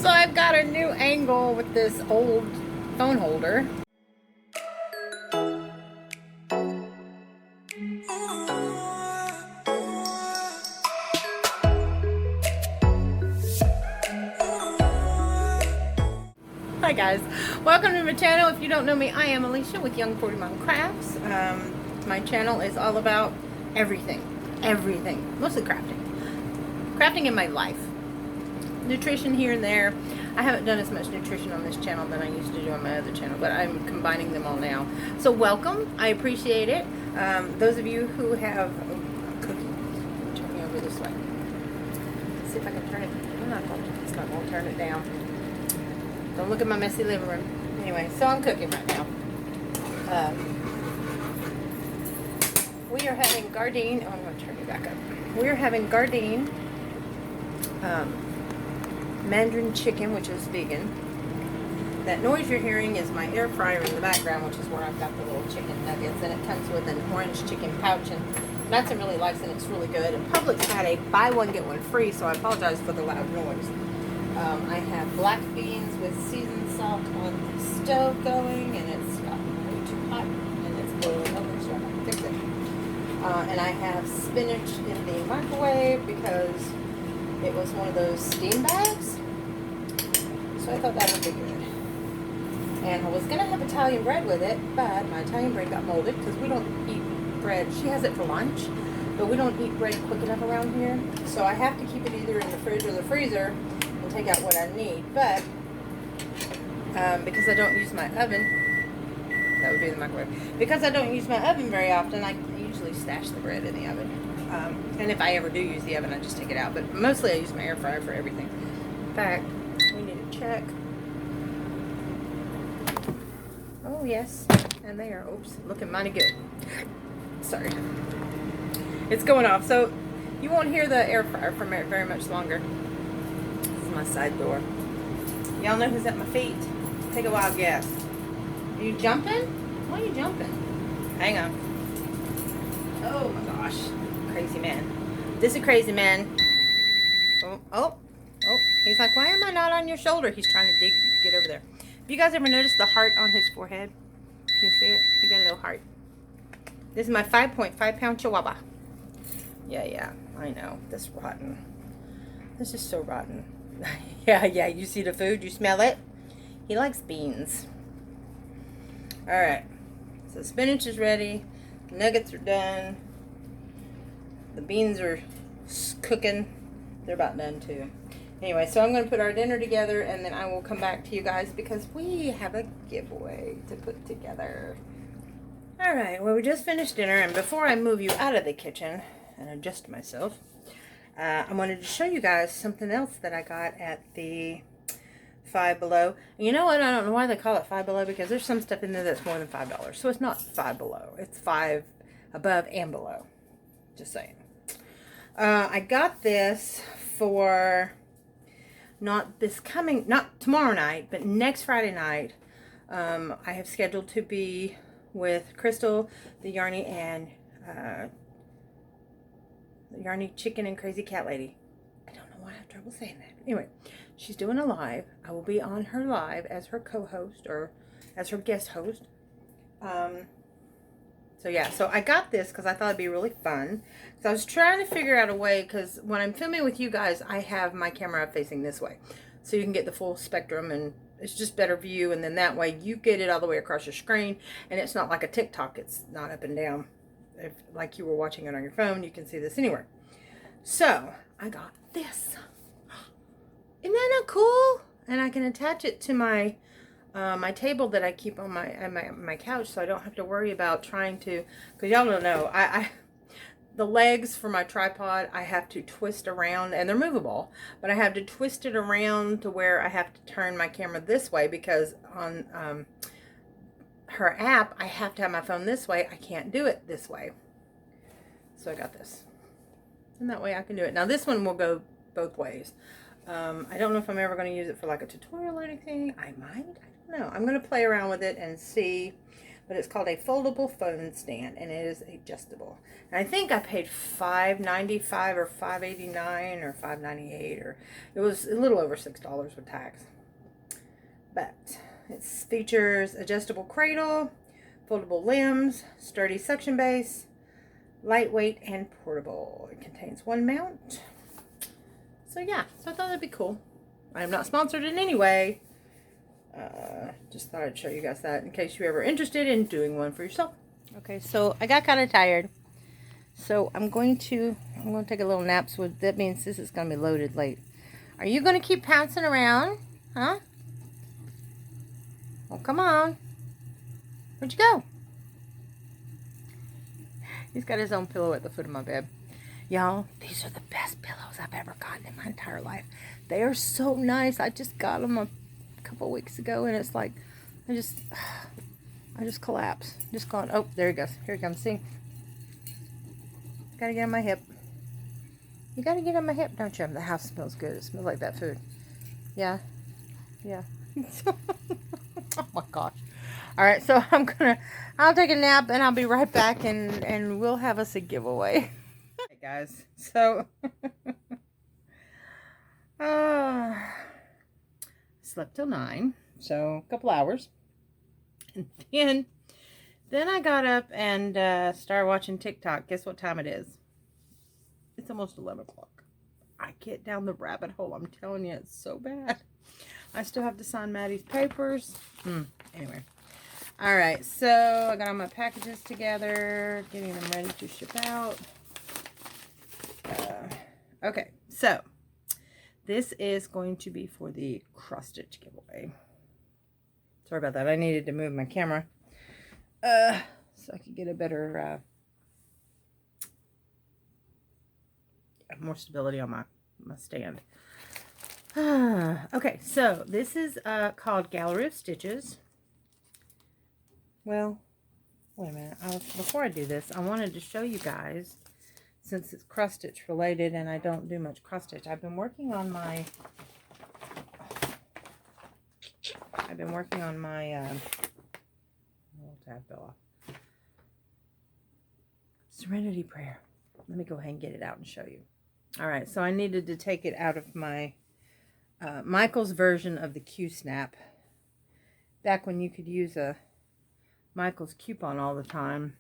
So I've got a new angle with this old phone holder. Hi guys, welcome to my channel. If you don't know me, I am Alicia with Young40Mom Crafts. My channel is all about everything, mostly crafting in my life. Nutrition here and there. I haven't done as much nutrition on this channel than I used to do on my other channel, but I'm combining them all now. So welcome, I appreciate it. Those of you who have cooking, turn me over this way. Let's see if I can turn it. I'm not going to turn it down. Don't look at my messy living room. Anyway, so I'm cooking right now. We are having Gardein. Oh, I'm going to turn you back up. We are having Gardein Mandarin chicken, which is vegan. That noise you're hearing is my air fryer in the background, which is where I've got the little chicken nuggets, and it comes with an orange chicken pouch, and Madison really likes it. It's really good. And Publix had a buy one get one free, so I apologize for the loud noise. I have black beans with seasoned salt on the stove going, and it's gotten way too hot, and it's boiling over, so I have to fix it. And I have spinach in the microwave because it was one of those steam bags, so I thought that would be good. And I was going to have Italian bread with it, but my Italian bread got molded because we don't eat bread. She has it for lunch, but we don't eat bread quick enough around here, so I have to keep it either in the fridge or the freezer and take out what I need. But because I don't use my oven, that would be in the microwave. Because I don't use my oven very often, I usually stash the bread in the oven. And if I ever do use the oven, I just take it out. But mostly I use my air fryer for everything. In fact, we need to check. Oh, yes. And they are, oops, looking mighty good. Sorry. It's going off. So you won't hear the air fryer for very much longer. This is my side door. Y'all know who's at my feet? Take a wild guess. Are you jumping? Why are you jumping? Hang on. Oh my gosh. Crazy man. This is a crazy man. Oh. He's like, why am I not on your shoulder? He's trying to get over there. Have you guys ever noticed the heart on his forehead? Can you see it? He got a little heart. This is my 5.5 pound chihuahua. Yeah, I know. This is rotten. This is so rotten. yeah, you see the food? You smell it? He likes beans. Alright. So spinach is ready. The nuggets are done. The beans are cooking. They're about done too. Anyway, so I'm going to put our dinner together, and then I will come back to you guys because we have a giveaway to put together. Alright, well, we just finished dinner, and before I move you out of the kitchen and adjust myself, I wanted to show you guys something else that I got at the Five Below. And you know what? I don't know why they call it Five Below, because there's some stuff in there that's more than $5. So it's not Five Below. It's Five Above and Below. Just saying. I got this for not tomorrow night, but next Friday night. I have scheduled to be with Crystal, the Yarny, and the Yarny Chicken and Crazy Cat Lady. I don't know why I have trouble saying that. Anyway, she's doing a live. I will be on her live as her co-host, or as her guest host. So yeah, so I got this because I thought it'd be really fun. So I was trying to figure out a way, because when I'm filming with you guys, I have my camera facing this way. So you can get the full spectrum, and it's just better view, and then that way you get it all the way across your screen, and it's not like a TikTok. It's not up and down. If, like you were watching it on your phone, you can see this anywhere. So I got this. Isn't that not cool? And I can attach it to my my table that I keep on my couch, so I don't have to worry about trying to, because y'all don't know, the legs for my tripod I have to twist around, and they're movable, but I have to twist it around to where I have to turn my camera this way, because on her app I have to have my phone this way. I can't do it this way. So I got this, and that way I can do it. Now this one will go both ways. I don't know if I'm ever going to use it for like a tutorial or anything. I might. I don't know. I'm going to play around with it and see. but it's called a foldable phone stand, and it is adjustable. And I think I paid $5.95 or $5.89 or $5.98, or it was a little over $6 with tax. But it features adjustable cradle, foldable limbs, sturdy suction base, lightweight and portable. It contains one mount. So yeah, so I thought that'd be cool. I am not sponsored in any way. Just thought I'd show you guys that in case you're ever interested in doing one for yourself. Okay, so I got kind of tired. So I'm going to take a little nap. So that means this is going to be loaded late. Are you going to keep pouncing around? Huh? Well, come on. Where'd you go? He's got his own pillow at the foot of my bed. Y'all, these are the best pillows I've ever gotten in my entire life. They are so nice. I just got them a couple weeks ago, and it's like, I just collapse. Just going, oh, there he goes. Here he comes. See? Gotta get on my hip. You gotta get on my hip, don't you? The house smells good. It smells like that food. Yeah. Yeah. Oh my gosh. All right, so I'll take a nap, and I'll be right back, and we'll have us a giveaway. Hey guys, so slept till 9, so a couple hours, and then I got up and started watching TikTok. Guess what time it is? It's almost 11 o'clock. I get down the rabbit hole. I'm telling you, it's so bad. I still have to sign Maddie's papers. Anyway. All right, so I got all my packages together, getting them ready to ship out. Okay, so this is going to be for the cross-stitch giveaway. Sorry about that. I needed to move my camera so I could get a better, more stability on my stand. Okay, so this is called Gallery of Stitches. Well, wait a minute. Before I do this, I wanted to show you guys, since it's cross stitch related and I don't do much cross stitch. I've been working on my tab fell off. Serenity Prayer. Let me go ahead and get it out and show you. All right, so I needed to take it out of my Michael's version of the Q-Snap. Back when you could use a Michael's coupon all the time.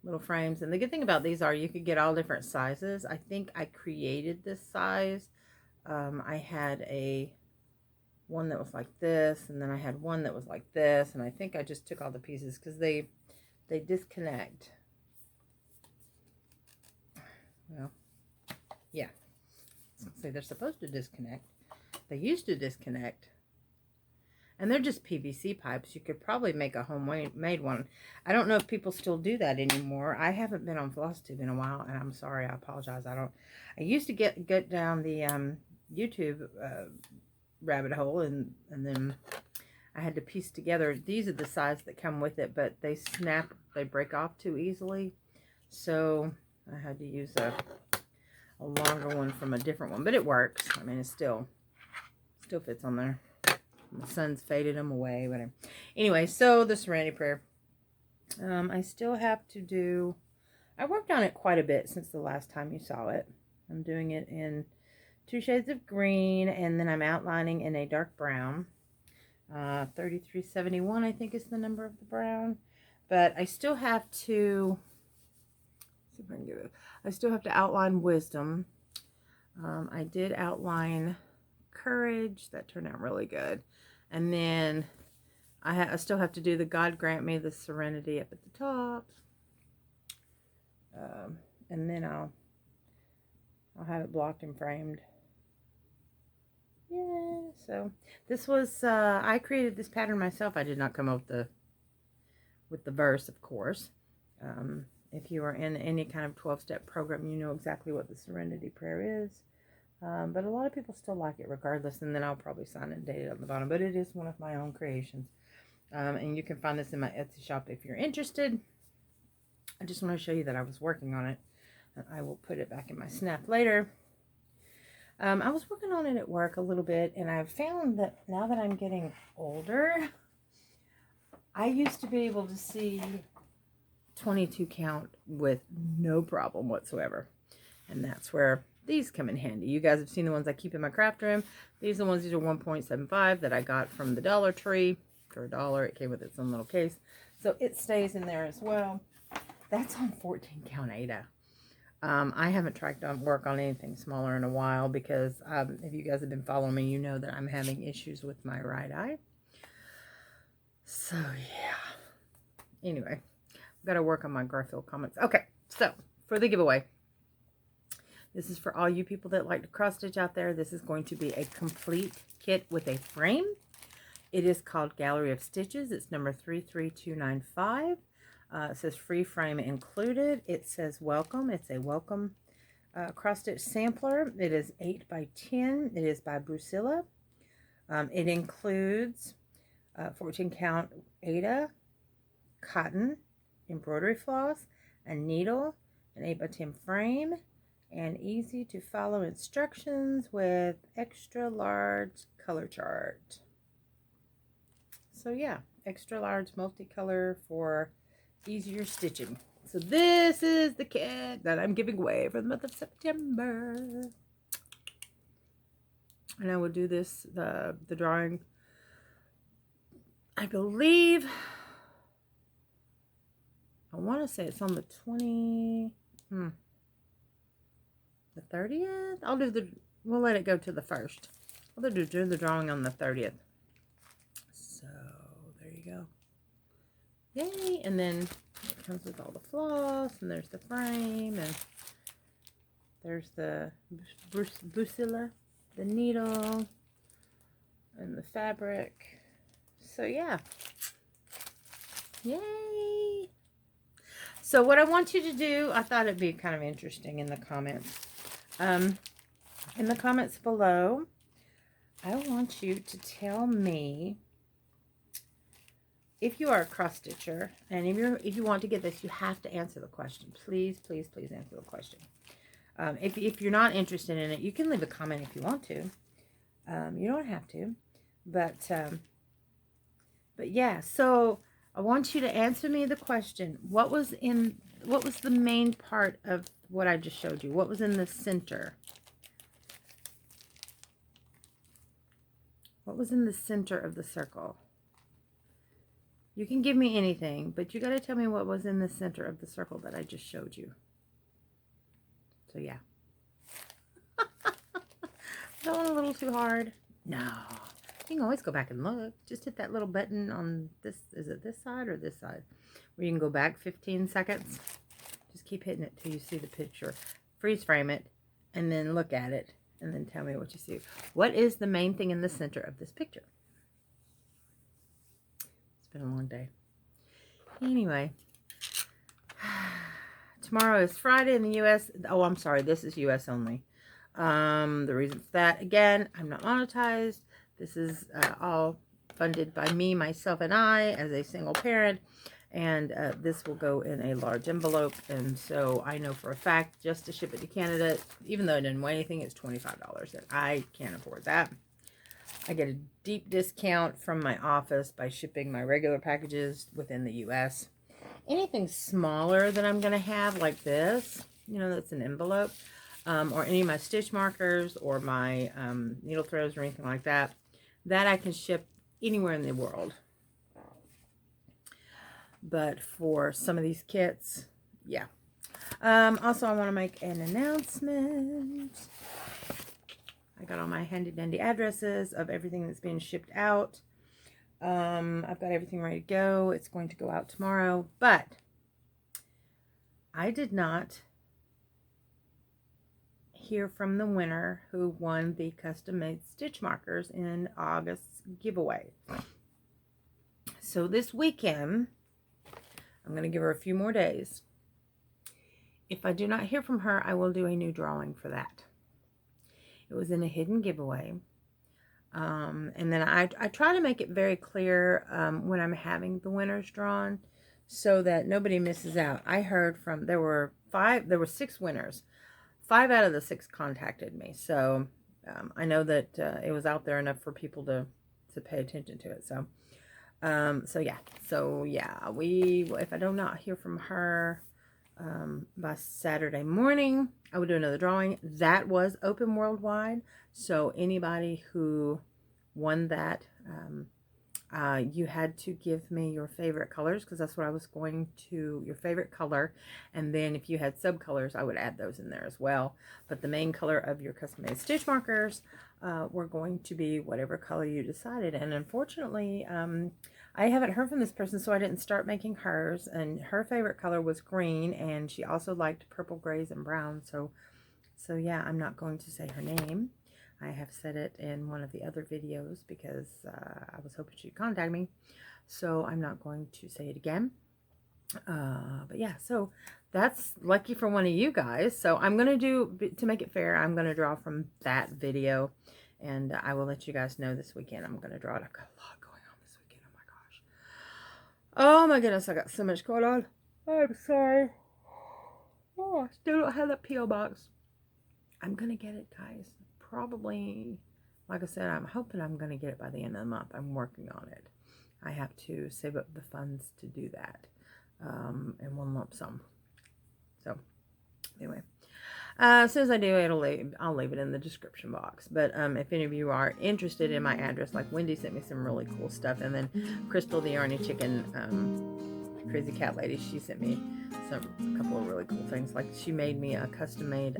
Little frames. And the good thing about these are you could get all different sizes. I think I created this size. I had one that was like this, and then I had one that was like this, and I think I just took all the pieces because they disconnect. Well, yeah. So they're supposed to disconnect. They used to disconnect. And they're just PVC pipes. You could probably make a homemade one. I don't know if people still do that anymore. I haven't been on FlossTube in a while, and I'm sorry. I apologize. I used to get down the YouTube rabbit hole, and then I had to piece together. These are the size that come with it, but they break off too easily. So I had to use a longer one from a different one, but it works. I mean, it still fits on there. The sun's faded them away, whatever. Anyway, so the Serenity Prayer. I still have to do... I worked on it quite a bit since the last time you saw it. I'm doing it in 2 shades of green, and then I'm outlining in a dark brown. 3371, I think, is the number of the brown. But I still have to... see if I can get it. I still have to outline Wisdom. I did outline Courage. That turned out really good. And then I still have to do the God Grant Me the Serenity up at the top. And then I'll have it blocked and framed. Yeah, so this was, I created this pattern myself. I did not come up with the verse, of course. If you are in any kind of 12-step program, you know exactly what the Serenity Prayer is. But a lot of people still like it regardless, and then I'll probably sign it and date it on the bottom. But it is one of my own creations. And you can find this in my Etsy shop if you're interested. I just want to show you that I was working on it. I will put it back in my snap later. I was working on it at work a little bit, and I've found that now that I'm getting older, I used to be able to see 22 count with no problem whatsoever. And that's where these come in handy. You guys have seen the ones I keep in my craft room. These are 1.75 that I got from the Dollar Tree for $1. It came with its own little case. So it stays in there as well. That's on 14 count Ada. I haven't tried to work on anything smaller in a while because if you guys have been following me, you know that I'm having issues with my right eye. So, yeah. Anyway, I've got to work on my Garfield comments. Okay, so for the giveaway, this is for all you people that like to cross stitch out there. This is going to be a complete kit with a frame. It is called Gallery of Stitches. It's number 33295. It says free frame included. It says welcome. It's a welcome cross stitch sampler. It is 8 by 10. It is by Brucilla. It includes 14 count Ada, cotton, embroidery floss, a needle, an 8 by 10 frame, and easy to follow instructions with extra large color chart. So yeah, extra large multicolor for easier stitching. So this is the kit that I'm giving away for the month of September. And I will do this, the drawing, I believe, I want to say it's on the 30th? I'll do we'll let it go to the 1st. I'll do the drawing on the 30th. So, there you go. Yay! And then it comes with all the floss, and there's the frame, and there's the Brucilla, the needle, and the fabric. So, yeah. Yay! So, what I want you to do, I thought it'd be kind of interesting in the comments. In the comments below, I want you to tell me if you are a cross stitcher, and if you want to get this, you have to answer the question. Please, please, please answer the question. If you're not interested in it, you can leave a comment if you want to. You don't have to, but yeah. So I want you to answer me the question: what was the main part of what I just showed you? What was in the center? What was in the center of the circle? You can give me anything, but you got to tell me what was in the center of the circle that I just showed you. So, yeah. That one a little too hard? No. You can always go back and look. Just hit that little button on this. Is it this side or this side? Where you can go back 15 seconds. Just keep hitting it till you see the picture. Freeze frame it, and then look at it, and then tell me what you see. What is the main thing in the center of this picture? Been a long day. Anyway, tomorrow is Friday in the U.S. Oh, I'm sorry. This is U.S. only. The reason for that, again, I'm not monetized. This is all funded by me, myself, and I as a single parent. And this will go in a large envelope. And so I know for a fact, just to ship it to Canada, even though it didn't weigh anything, it's $25. And I can't afford that. I get a deep discount from my office by shipping my regular packages within the U.S. Anything smaller that I'm going to have, like this, you know, that's an envelope, or any of my stitch markers or my needle throws or anything like that, that I can ship anywhere in the world. But for some of these kits, yeah. Also, I want to make an announcement. I got all my handy-dandy addresses of everything that's being shipped out. I've got everything ready to go. It's going to go out tomorrow. But I did not hear from the winner who won the custom-made stitch markers in August's giveaway. So this weekend, I'm going to give her a few more days. If I do not hear from her, I will do a new drawing for that. It was in a hidden giveaway. And then I try to make it very clear when I'm having the winners drawn so that nobody misses out. I heard from, there were 6 winners. 5 out of the 6 contacted me. So I know that it was out there enough for people to pay attention to it. So So yeah, we, if I do not hear from her by Saturday morning, I will do another drawing. That was open worldwide, so anybody who won that, you had to give me your favorite colors, because that's what I was going to, your favorite color, and then if you had subcolors, I would add those in there as well. But the main color of your custom-made stitch markers were going to be whatever color you decided. And unfortunately, I haven't heard from this person, so I didn't start making hers, and her favorite color was green, and she also liked purple, grays, and brown. So yeah, I'm not going to say her name. I have said it in one of the other videos because I was hoping she'd contact me, so I'm not going to say it again. But yeah, so that's lucky for one of you guys. So I'm going to do, to make it fair, I'm going to draw from that video, and I will let you guys know this weekend. I'm going to draw it. I've got a lot going on this weekend. Oh my gosh. Oh my goodness, I got so much going on. I'm sorry. Oh, I still don't have that P.O. box. I'm going to get it, guys. Probably, like I said, I'm hoping I'm going to get it by the end of the month. I'm working on it. I have to save up the funds to do that in one lump sum. So anyway, as soon as I do, I'll leave it in the description box. But if any of you are interested in my address, like Wendy sent me some really cool stuff, and then Crystal, the Yarny Chicken, crazy cat lady, she sent me a couple of really cool things. Like she made me a custom-made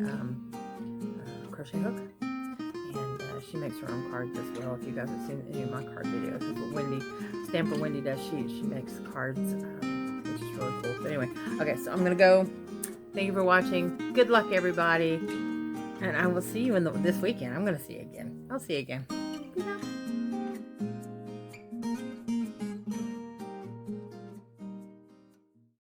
crochet hook, and she makes her own cards as well. If you guys have seen any of my card videos, that's what Wendy, Stamper Wendy does. She makes cards, which is really cool. So anyway, okay, so I'm gonna go. Thank you for watching. Good luck, everybody, and I will see you this weekend. I'm gonna see you again. I'll see you again.